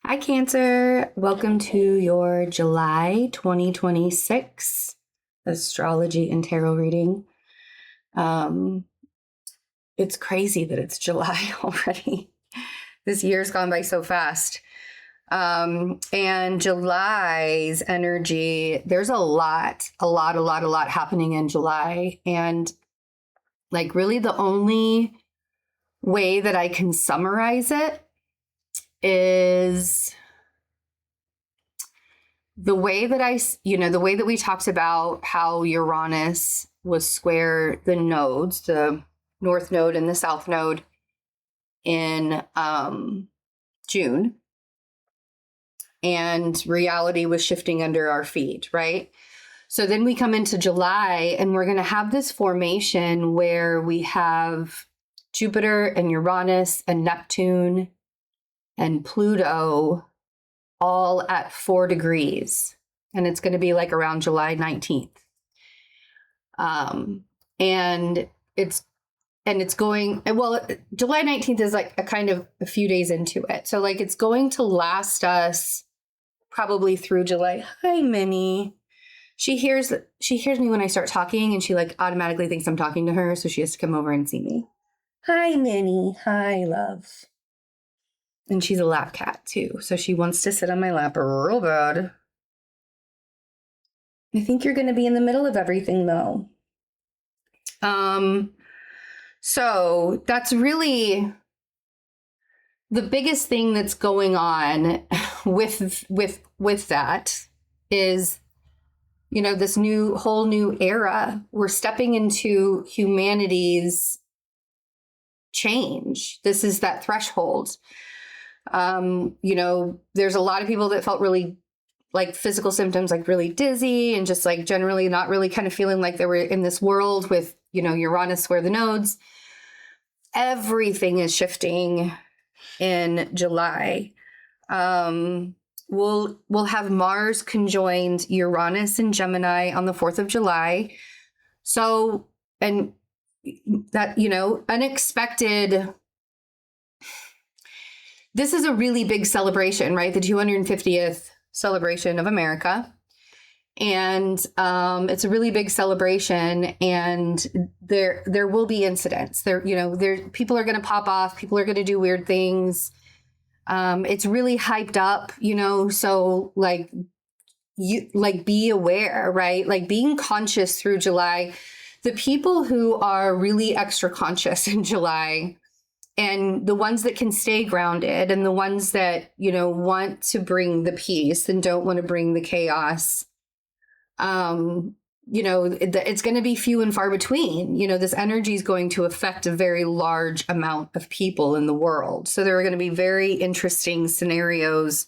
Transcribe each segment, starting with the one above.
Hi, Cancer. Welcome to your July 2026 astrology and tarot reading. It's crazy that it's July already. This year's gone by so fast. And July's energy, there's a lot happening in July. And like really the only way that I can summarize it is the way that we talked about how Uranus was square the nodes, the North Node and the South Node in June, and reality was shifting under our feet, right? So then we come into July and we're going to have this formation where we have Jupiter and Uranus and Neptune and Pluto all at 4 degrees. And it's going to be like around July 19th. And it's going, well, July 19th is like a kind of a few days into it. So like it's going to last us probably through July. Hi, Minnie. She hears me when I start talking and she like automatically thinks I'm talking to her. So she has to come over and see me. Hi, Minnie. Hi, love. And she's a lap cat too. So she wants to sit on my lap real bad. I think you're going to be in the middle of everything though. So that's really the biggest thing that's going on with that is, you know, this whole new era. We're stepping into humanity's change. This is that threshold. You know, there's a lot of people that felt really like physical symptoms, like really dizzy and just like generally not really kind of feeling like they were in this world with, you know, Uranus square the nodes. Everything is shifting in July. We'll have Mars conjoined Uranus and Gemini on the 4th of July. So, and that, you know, unexpected. This is a really big celebration, right? The 250th celebration of America. And it's a really big celebration, and there will be incidents. People are going to pop off. People are going to do weird things. It's really hyped up, you know. So be aware, right? Like being conscious through July. The people who are really extra conscious in July, and the ones that can stay grounded, and the ones that, you know, want to bring the peace and don't want to bring the chaos. You know, it's going to be few and far between. You know, this energy is going to affect a very large amount of people in the world. So there are going to be very interesting scenarios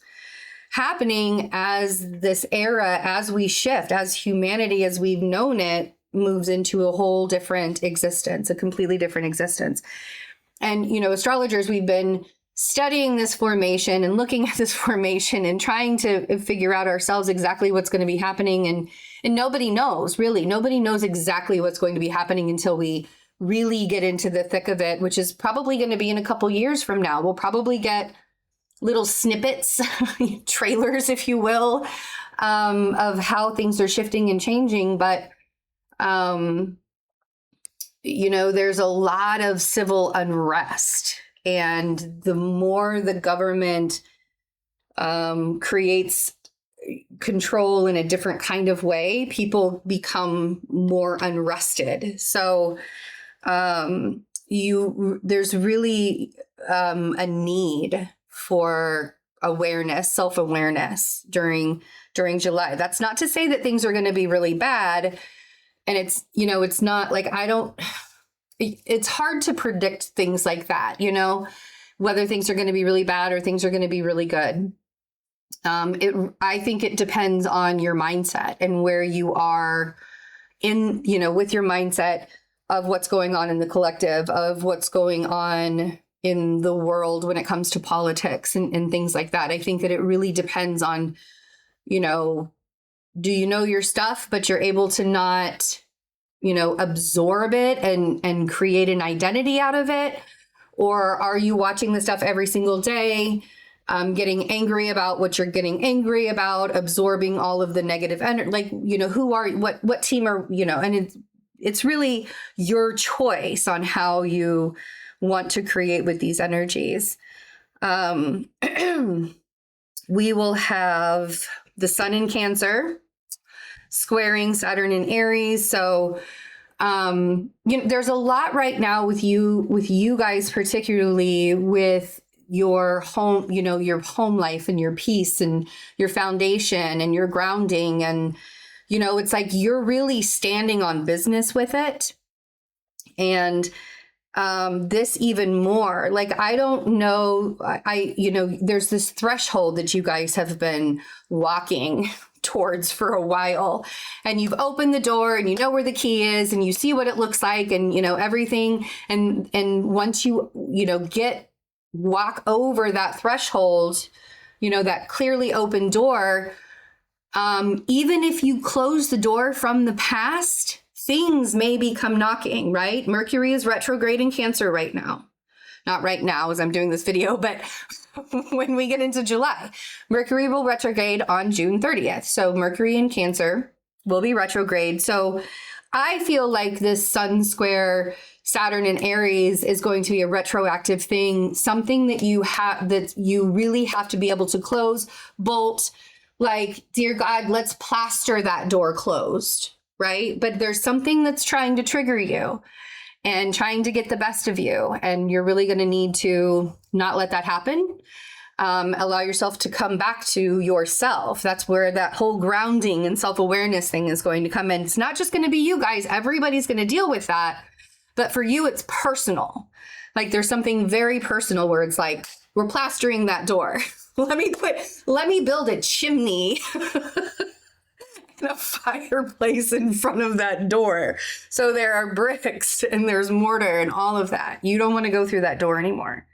happening as this era, as we shift, as humanity, as we've known it, moves into a whole different existence, a completely different existence. And, you know, astrologers, we've been studying this formation and looking at this formation and trying to figure out ourselves exactly what's going to be happening. And nobody knows, really. Nobody knows exactly what's going to be happening until we really get into the thick of it, which is probably going to be in a couple years from now. We'll probably get little snippets, trailers, if you will, of how things are shifting and changing. But, you know, there's a lot of civil unrest. And the more the government creates control in a different kind of way, people become more unrested. So there's really a need for awareness, self-awareness during July. That's not to say that things are going to be really bad. And it's, you know, it's not like it's hard to predict things like that, you know, whether things are going to be really bad or things are going to be really good. I think it depends on your mindset and where you are in, you know, with your mindset of what's going on in the collective, of what's going on in the world when it comes to politics and things like that. I think that it really depends on, you know, do you know your stuff, but you're able to not, you know, absorb it and create an identity out of it? Or are you watching the stuff every single day? getting angry about what you're getting angry about, absorbing all of the negative energy. Like, what team are, and it's really your choice on how you want to create with these energies. We will have the sun in Cancer squaring Saturn in Aries. So, there's a lot right now with you guys, particularly with your home, your home life and your peace and your foundation and your grounding. And, it's like you're really standing on business with it. And this even more, like, I don't know, there's this threshold that you guys have been walking towards for a while, and you've opened the door and you know where the key is and you see what it looks like and, everything. And once you, walk over that threshold, that clearly open door, even if you close the door from the past, things maybe come knocking, right? Mercury is retrograde in Cancer right now. Not right now as I'm doing this video, but when we get into July, Mercury will retrograde on June 30th. So Mercury in Cancer will be retrograde. So I feel like this Sun square Saturn in Aries is going to be a retroactive thing, something that you really have to be able to close, bolt, like, dear God, let's plaster that door closed, right? But there's something that's trying to trigger you and trying to get the best of you. And you're really going to need to not let that happen. Allow yourself to come back to yourself. That's where that whole grounding and self-awareness thing is going to come in. It's not just going to be you guys. Everybody's going to deal with that. But for you, it's personal. Like, there's something very personal where it's like, we're plastering that door. Let me build a chimney and a fireplace in front of that door. So there are bricks and there's mortar and all of that. You don't want to go through that door anymore.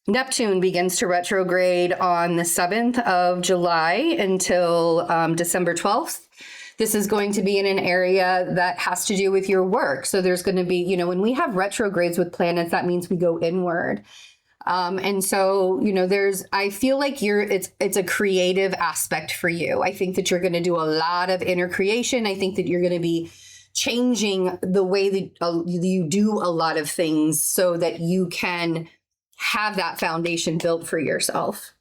Neptune begins to retrograde on the 7th of July until December 12th. This is going to be in an area that has to do with your work. So there's going to be, when we have retrogrades with planets, that means we go inward. And so, I feel like it's a creative aspect for you. I think that you're going to do a lot of inner creation. I think that you're going to be changing the way that you do a lot of things so that you can have that foundation built for yourself.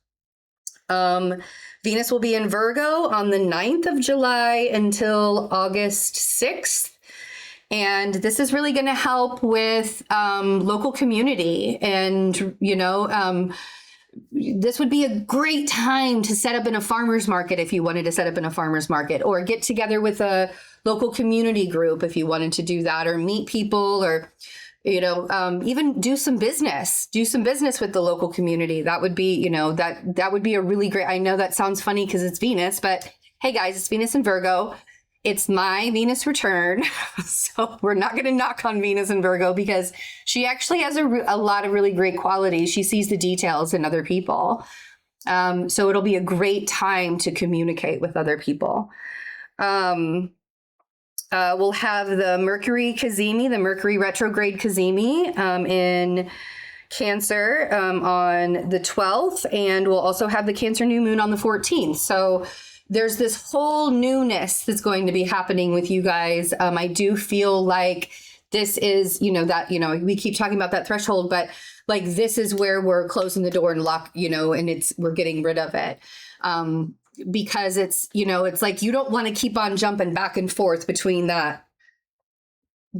Venus will be in Virgo on the 9th of July until August 6th. And this is really going to help with local community. And, this would be a great time to set up in a farmer's market if you wanted to set up in a farmer's market, or get together with a local community group if you wanted to do that, or meet people, or, even do some business with the local community. That would be, that would be a really great, I know that sounds funny because it's Venus, but hey guys, it's Venus in Virgo. It's my Venus return. So we're not going to knock on Venus in Virgo because she actually has a lot of really great qualities. She sees the details in other people. So it'll be a great time to communicate with other people. We'll have the Mercury Cazimi, the Mercury retrograde Cazimi in Cancer on the 12th. And we'll also have the Cancer new moon on the 14th. So there's this whole newness that's going to be happening with you guys. I do feel like this is, we keep talking about that threshold, but like, this is where we're closing the door and and we're getting rid of it. Because it's, it's like, you don't want to keep on jumping back and forth between that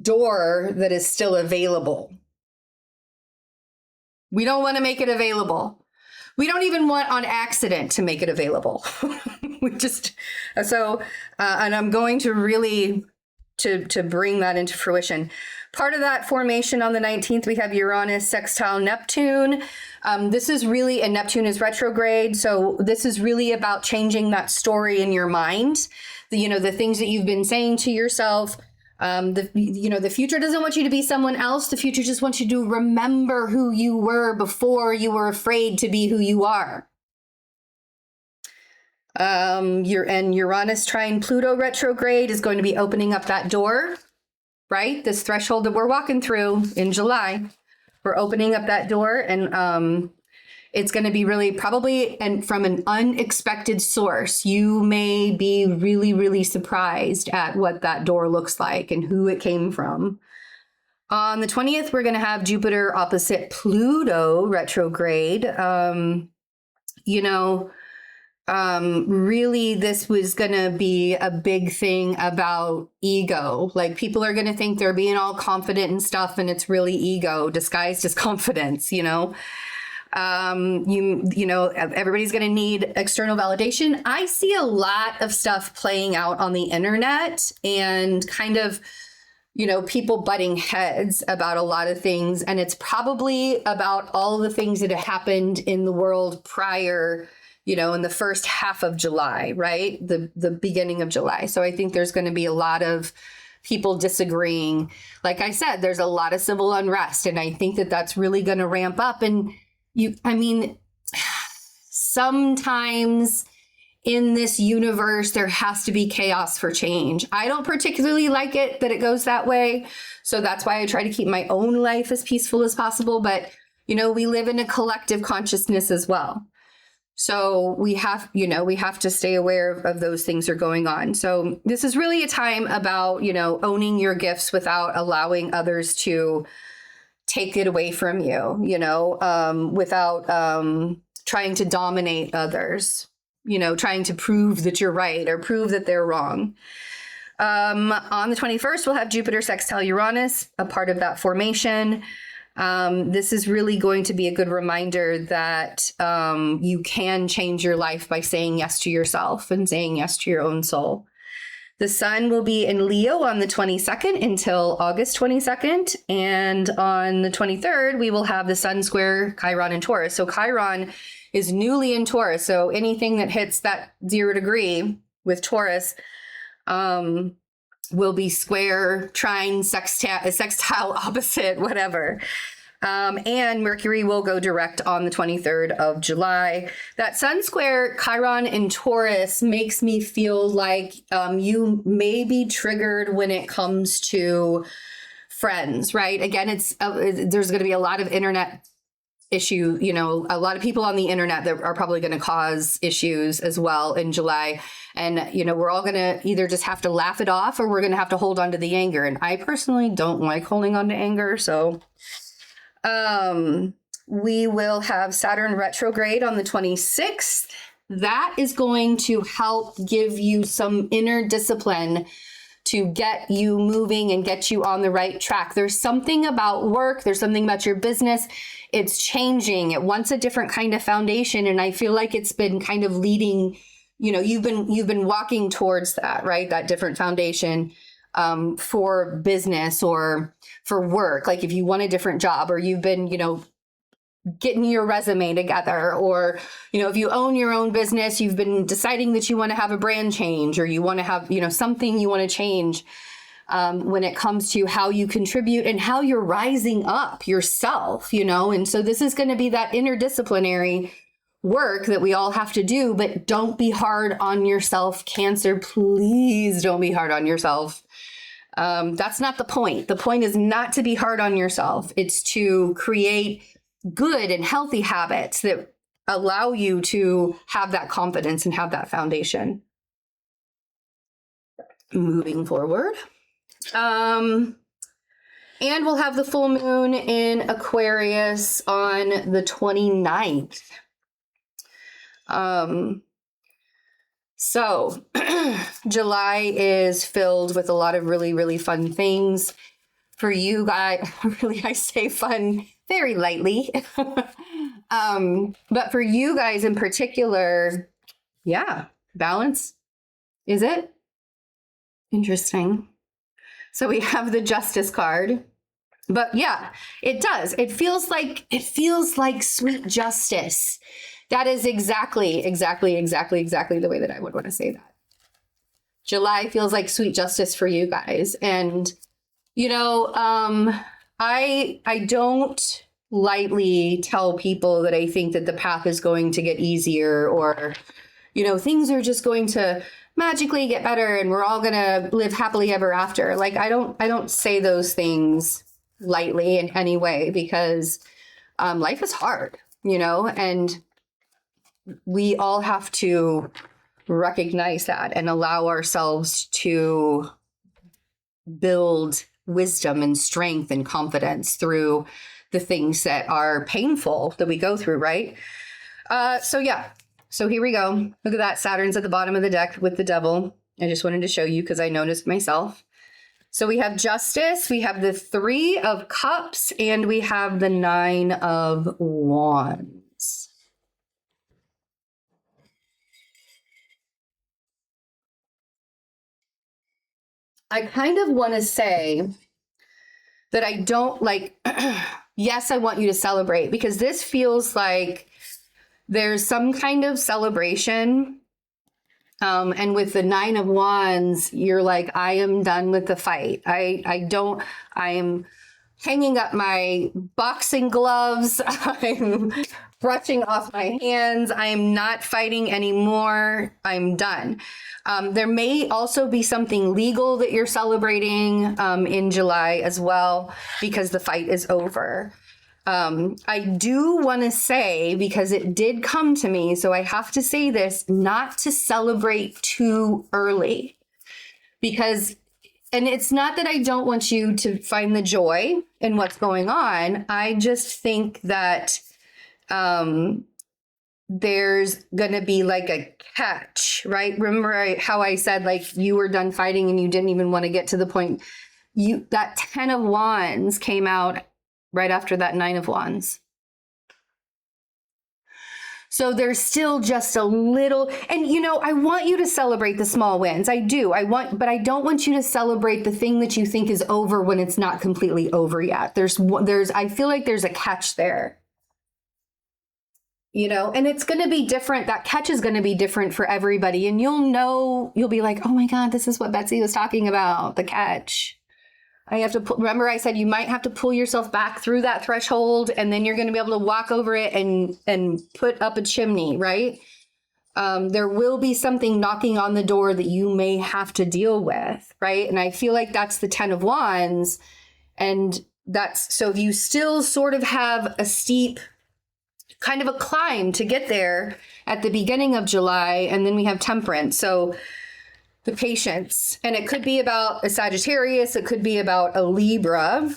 door that is still available. We don't want to make it available. We don't even want on accident to make it available. And I'm going to really to bring that into fruition. Part of that formation on the 19th, we have Uranus sextile Neptune. This is really, and Neptune is retrograde. So this is really about changing that story in your mind. The things that you've been saying to yourself. The future doesn't want you to be someone else. The future just wants you to remember who you were before you were afraid to be who you are. And Uranus trine Pluto retrograde is going to be opening up that door, right? This threshold that we're walking through in July, we're opening up that door. And It's going to be really probably and from an unexpected source. You may be really, really surprised at what that door looks like and who it came from. On the 20th, we're going to have Jupiter opposite Pluto retrograde. Really, this was going to be a big thing about ego. Like, people are going to think they're being all confident and stuff, and it's really ego disguised as confidence, everybody's going to need external validation. I see a lot of stuff playing out on the internet and kind of, people butting heads about a lot of things. And it's probably about all the things that have happened in the world prior, in the first half of July, right? The beginning of July. So I think there's going to be a lot of people disagreeing. Like I said, there's a lot of civil unrest, and I think that that's really going to ramp up. And sometimes in this universe, there has to be chaos for change. I don't particularly like it that it goes that way. So that's why I try to keep my own life as peaceful as possible. But, we live in a collective consciousness as well. So we have to stay aware of those things are going on. So this is really a time about, owning your gifts without allowing others to take it away from you, without trying to dominate others, trying to prove that you're right or prove that they're wrong. On the 21st, we'll have Jupiter sextile Uranus, a part of that formation. This is really going to be a good reminder that you can change your life by saying yes to yourself and saying yes to your own soul. The sun will be in Leo on the 22nd until August 22nd. And on the 23rd, we will have the sun square Chiron in Taurus. So Chiron is newly in Taurus. So anything that hits that 0 degree with Taurus will be square, trine, sextile, opposite, whatever. And Mercury will go direct on the 23rd of July. That sun square Chiron in Taurus makes me feel like you may be triggered when it comes to friends, right? Again, there's going to be a lot of internet issue, a lot of people on the internet that are probably going to cause issues as well in July. And, we're all going to either just have to laugh it off or we're going to have to hold on to the anger. And I personally don't like holding on to anger. So we will have Saturn retrograde on the 26th. That is going to help give you some inner discipline to get you moving and get you on the right track. There's something about work. There's something about your business. It's changing. It wants a different kind of foundation. And I feel like it's been kind of leading, you've been walking towards that, right? That different foundation for business or for work. Like if you want a different job or you've been, getting your resume together, or, if you own your own business, you've been deciding that you want to have a brand change, or you want to have, something you want to change when it comes to how you contribute and how you're rising up yourself, and so this is going to be that interdisciplinary work that we all have to do. But don't be hard on yourself, Cancer. Please don't be hard on yourself. That's not the point. The point is not to be hard on yourself. It's to create good and healthy habits that allow you to have that confidence and have that foundation. Moving forward. And we'll have the full moon in Aquarius on the 29th. So July is filled with a lot of really, really fun things for you guys. Really, I say fun very lightly. But for you guys in particular, balance. Is it? Interesting. So we have the Justice card. But yeah, it does. It feels like sweet justice. That is exactly the way that I would want to say that. July feels like sweet justice for you guys. And, I don't lightly tell people that I think that the path is going to get easier or, things are just going to magically get better and we're all going to live happily ever after. Like, I don't say those things lightly in any way because life is hard. and we all have to recognize that and allow ourselves to build wisdom and strength and confidence through the things that are painful that we go through, right? So here we go. Look at that. Saturn's at the bottom of the deck with the devil. I just wanted to show you because I noticed myself. So we have Justice, we have the 3 of Cups, and we have the 9 of Wands. I kind of want to say that I don't like, yes, I want you to celebrate, because this feels like there's some kind of celebration. And with the 9 of Wands, you're like, I am done with the fight. I am hanging up my boxing gloves. I'm brushing off my hands. I'm not fighting anymore. I'm done. There may also be something legal that you're celebrating in July as well, because the fight is over. I do want to say, because it did come to me, so I have to say this, not to celebrate too early, because, and it's not that I don't want you to find the joy in what's going on. I just think that, there's going to be like a catch, right? Remember how I said, like, you were done fighting and you didn't even want to get to the point. That 10 of Wands came out right after that 9 of Wands. So there's still just a little, and I want you to celebrate the small wins. I do. But I don't want you to celebrate the thing that you think is over when it's not completely over yet. I feel like there's a catch there. And it's going to be different. That catch is going to be different for everybody. And you'll be like, oh my God, this is what Betsy was talking about, the catch. I have to remember I said you might have to pull yourself back through that threshold, and then you're going to be able to walk over it and put up a chimney, right? There will be something knocking on the door that you may have to deal with, right? And I feel like that's the 10 of Wands. And so if you still sort of have a steep kind of a climb to get there at the beginning of July, and then we have Temperance. So the patience, and it could be about a Sagittarius, it could be about a Libra,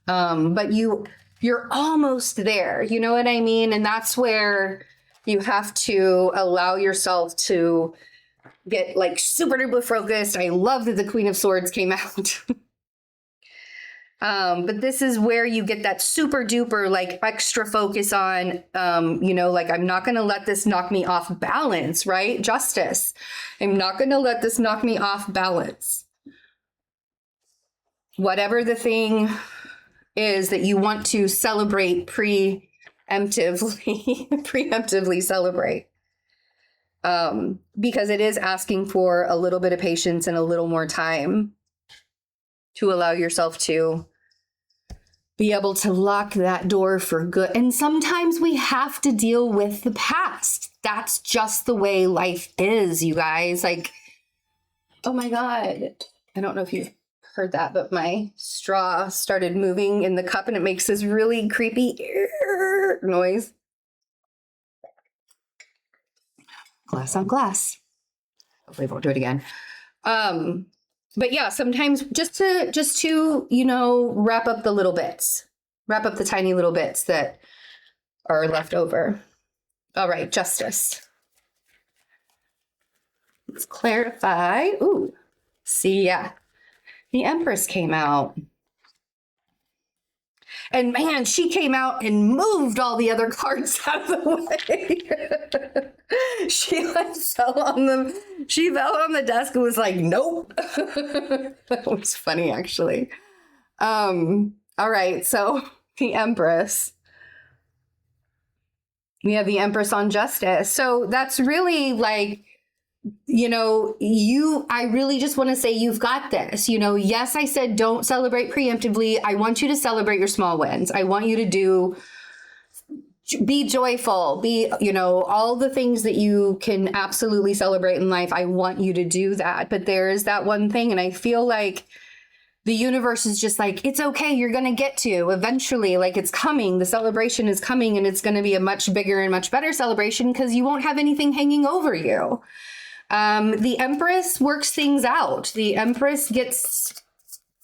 but you're almost there, you know what I mean? And that's where you have to allow yourself to get like super duper focused. I love that the Queen of Swords came out. But this is where you get that super duper like extra focus on, like, I'm not going to let this knock me off balance, right? Justice. I'm not going to let this knock me off balance. Whatever the thing is that you want to celebrate preemptively celebrate. Because it is asking for a little bit of patience and a little more time to allow yourself to be able to lock that door for good. And sometimes we have to deal with the past. That's just the way life is, you guys. Like, oh my God. I don't know if you heard that, but my straw started moving in the cup and it makes this really creepy noise. Glass on glass. Hopefully I won't do it again. But yeah, sometimes just to, wrap up the little bits, wrap up the tiny little bits that are left over. All right, Justice. Let's clarify. Ooh, see, yeah. The Empress came out. And man, she came out and moved all the other cards out of the way. She fell on the desk and was like, nope. That was funny, actually. All right, so the Empress. We have the Empress on Justice. So that's really like, I really just want to say you've got this. Yes, I said don't celebrate preemptively. I want you to celebrate your small wins. I want you to be joyful, all the things that you can absolutely celebrate in life. I want you to do that. But there is that one thing. And I feel like the universe is just like, it's okay, you're going to get to eventually, like it's coming, the celebration is coming, and it's going to be a much bigger and much better celebration because you won't have anything hanging over you. The Empress works things out. The Empress gets,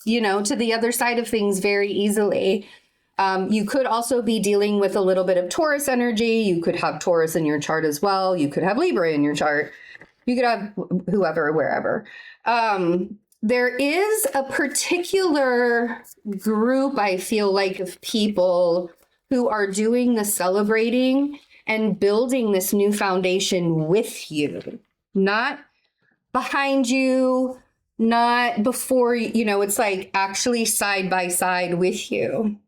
to the other side of things very easily. You could also be dealing with a little bit of Taurus energy. You could have Taurus in your chart as well. You could have Libra in your chart. You could have whoever, wherever. There is a particular group, I feel like, of people who are doing the celebrating and building this new foundation with you, not behind you, not before, it's like actually side by side with you.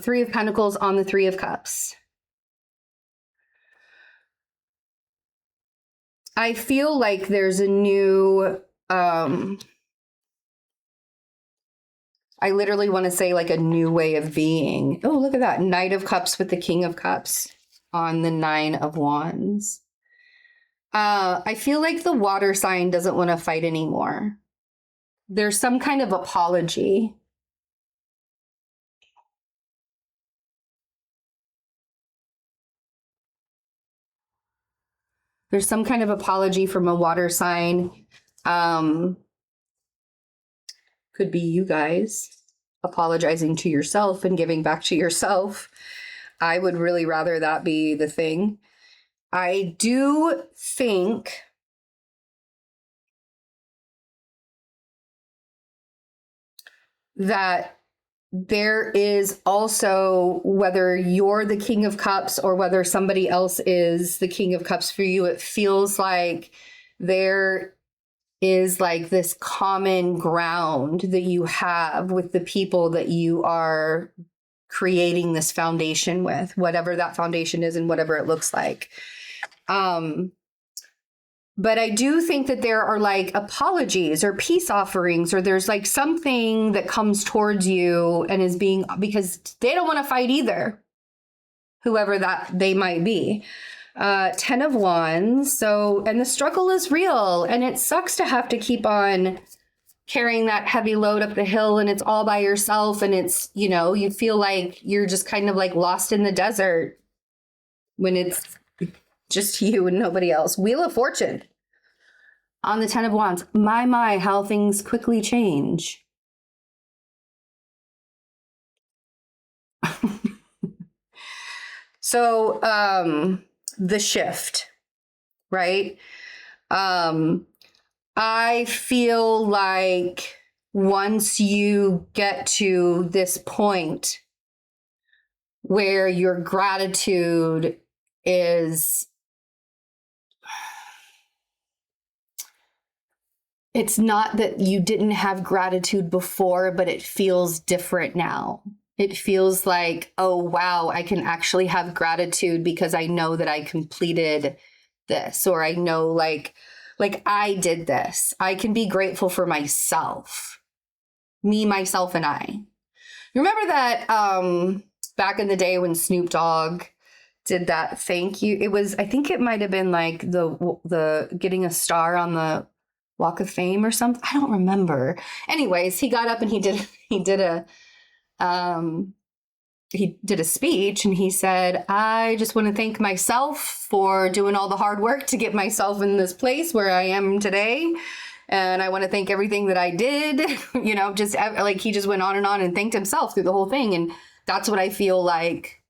Three of Pentacles on the Three of Cups. I feel like there's a new, I literally want to say like a new way of being. Oh, look at that. Knight of Cups with the King of Cups on the Nine of Wands. I feel like the water sign doesn't want to fight anymore. There's some kind of apology. There's some kind of apology from a water sign. Could be you guys apologizing to yourself and giving back to yourself. I would really rather that be the thing. I do think that there is also, whether you're the King of Cups or whether somebody else is the King of Cups for you, it feels like there is like this common ground that you have with the people that you are creating this foundation with, whatever that foundation is and whatever it looks like. But I do think that there are like apologies or peace offerings, or there's like something that comes towards you and is being, because they don't want to fight either, whoever that they might be. 10 of Wands. So, and the struggle is real, and it sucks to have to keep on carrying that heavy load up the hill, and it's all by yourself. And it's, you feel like you're just kind of like lost in the desert when it's just you and nobody else. Wheel of Fortune on the 10 of Wands. My, how things quickly change. So, the shift, right? I feel like once you get to this point where your gratitude is, it's not that you didn't have gratitude before, but it feels different now. It feels like, oh, wow, I can actually have gratitude because I know that I completed this, or I know like I did this. I can be grateful for myself, me, myself, and I. You remember that back in the day when Snoop Dogg did that thank you? It was, I think it might have been like the getting a star on the Walk of Fame or something. I don't remember. Anyways, he got up and he did a speech, and he said, I just want to thank myself for doing all the hard work to get myself in this place where I am today. And I want to thank everything that I did, just like he just went on and thanked himself through the whole thing. And that's what I feel like.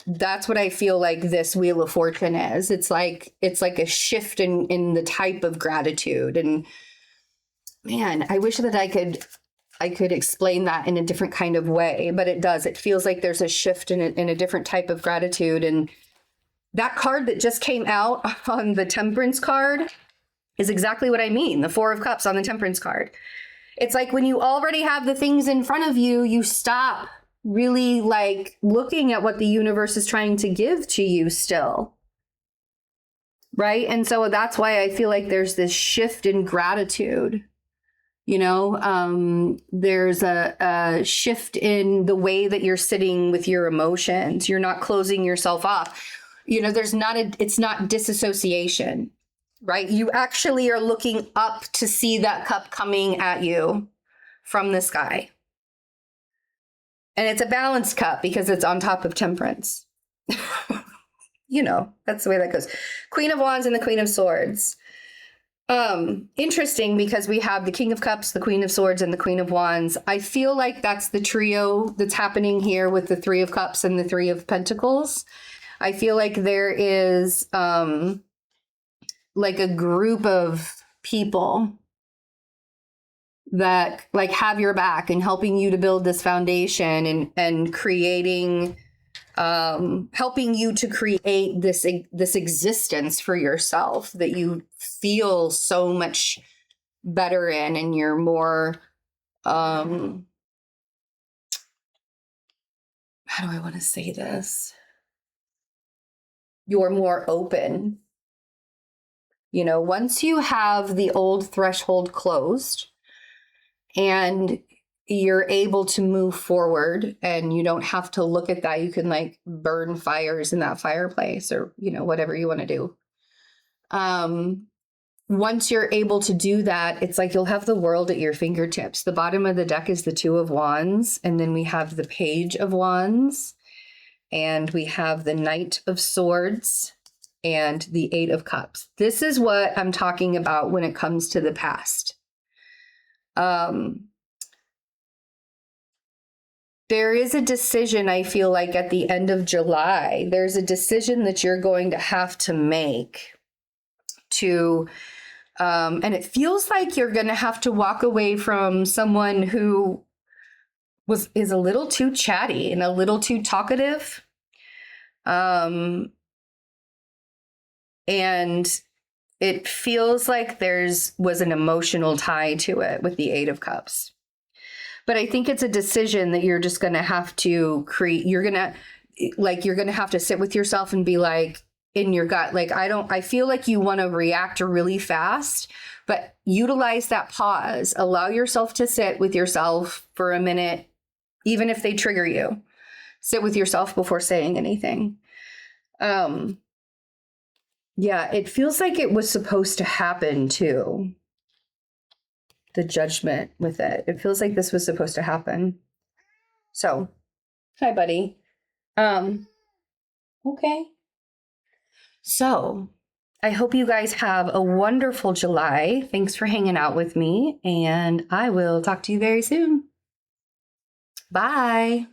That's what I feel like this Wheel of Fortune is. It's like a shift in the type of gratitude. And man, I wish that I could explain that in a different kind of way, but it does. It feels like there's a shift in a different type of gratitude. And that card that just came out on the Temperance card is exactly what I mean. The Four of Cups on the Temperance card. It's like when you already have the things in front of you, you stop really like looking at what the universe is trying to give to you still. Right? And so that's why I feel like there's this shift in gratitude. There's a shift in the way that you're sitting with your emotions. You're not closing yourself off. It's not disassociation. right? You actually are looking up to see that cup coming at you from the sky. And it's a balanced cup because it's on top of Temperance. You know, that's the way that goes. Queen of Wands and the Queen of Swords. Interesting because we have the King of Cups, the Queen of Swords, and the Queen of Wands. I feel like that's the trio that's happening here with the Three of Cups and the Three of Pentacles. I feel like there is like a group of people that like have your back and helping you to build this foundation and creating, helping you to create this existence for yourself that you feel so much better in, and you're more, how do I want to say this? You're more open. You know, once you have the old threshold closed and you're able to move forward and you don't have to look at that, you can like burn fires in that fireplace or, you know, whatever you want to do. Once you're able to do that, it's like you'll have the world at your fingertips. The bottom of the deck is the Two of Wands, and then we have the Page of Wands, and we have the Knight of Swords, and the Eight of Cups. This is what I'm talking about when it comes to the past. There is a decision, I feel like, at the end of July. There's a decision that you're going to have to make to, and it feels like you're going to have to walk away from someone who is a little too chatty and a little too talkative. And it feels like was an emotional tie to it with the Eight of Cups. But I think it's a decision that you're just going to have to create. You're going to have to sit with yourself and be like, in your gut, like, I feel like you want to react really fast, but utilize that pause. Allow yourself to sit with yourself for a minute, even if they trigger you. Sit with yourself before saying anything. Yeah, it feels like it was supposed to happen too. The Judgment with it. It feels like this was supposed to happen. So, hi, buddy. Okay. So, I hope you guys have a wonderful July. Thanks for hanging out with me, and I will talk to you very soon. Bye.